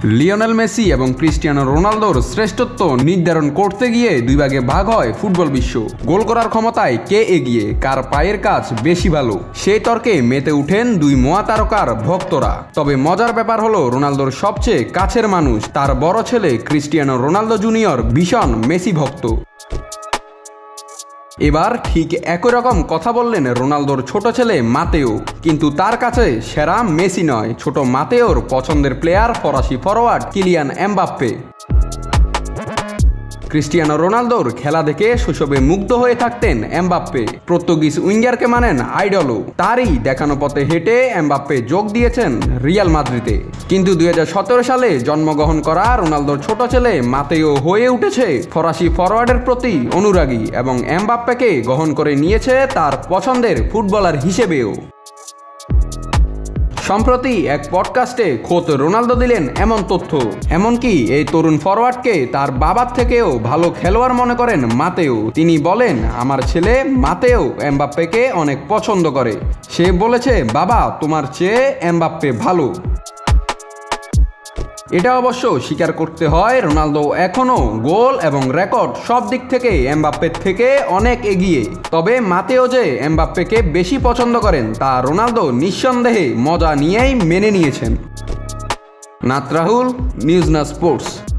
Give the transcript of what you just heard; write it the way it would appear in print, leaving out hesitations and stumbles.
Lionel Messi এবং Cristiano রোনালদোর শ্রেষ্ঠত্ব নির্ধারণ করতে গিয়ে দুই ভাগে ভাগ হয় ফুটবল বিশ্ব। গোল করার ক্ষমতায় কে এগিয়ে, কার পায়ের কাজ বেশি ভালো, সেই তর্কে মেতে উঠেন দুই মহাতারকার ভক্তরা। তবে মজার ব্যাপার হলো, রোনালদোর সবচেয়ে কাছের মানুষ, তার বড় ছেলে ক্রিস্টিয়ানো রোনালদো জুনিয়র ভীষণ মেসি ভক্ত। এবার ঠিক একই রকম কথা বললেন রোনালদোর ছোট ছেলে মাতেও। কিন্তু তার কাছে সেরা মেসি নয়, ছোট মাতেওর পছন্দের প্লেয়ার ফরাসি ফরোয়ার্ড কিলিয়ান এমবাপ্পে। ক্রিস্টিয়ানো রোনালদোর খেলা দেখে শৈশবে মুগ্ধ হয়ে থাকতেন এমবাপ্পে। পর্তুগিজ উইঙ্গারকে মানেন আইডলও। তারই দেখানো পথে হেঁটে এমবাপ্পে যোগ দিয়েছেন রিয়াল মাদ্রিদে। কিন্তু 2017 সালে জন্মগ্রহণ করা রোনালদোর ছোট ছেলে মাতেও হয়ে উঠেছে ফরাসি ফরওয়ার্ডের প্রতি অনুরাগী এবং এমবাপ্পেকে গ্রহণ করে নিয়েছে তার পছন্দের ফুটবলার হিসেবেও। সম্প্রতি এক পডকাস্টে খোদ রোনালদো দিলেন এমন তথ্য, এমনকি এই তরুণ ফরওয়ার্ডকে তার বাবার থেকেও ভালো খেলোয়াড় মনে করেন মাতেও। তিনি বলেন, আমার ছেলে মাতেও এমবাপ্পেকে অনেক পছন্দ করে। সে বলেছে, বাবা তোমার চেয়ে এমবাপ্পে ভালো। এটা অবশ্য স্বীকার করতে হয়, রোনালদো এখনও গোল এবং রেকর্ড সব দিক থেকে এমবাপ্পের থেকে অনেক এগিয়ে। তবে মাতেও যে এমবাপ্পেকে বেশি পছন্দ করেন তা রোনালদো নিঃসন্দেহে মজা নিয়েই মেনে নিয়েছেন। নাত রাহুল, নিউজ না স্পোর্টস।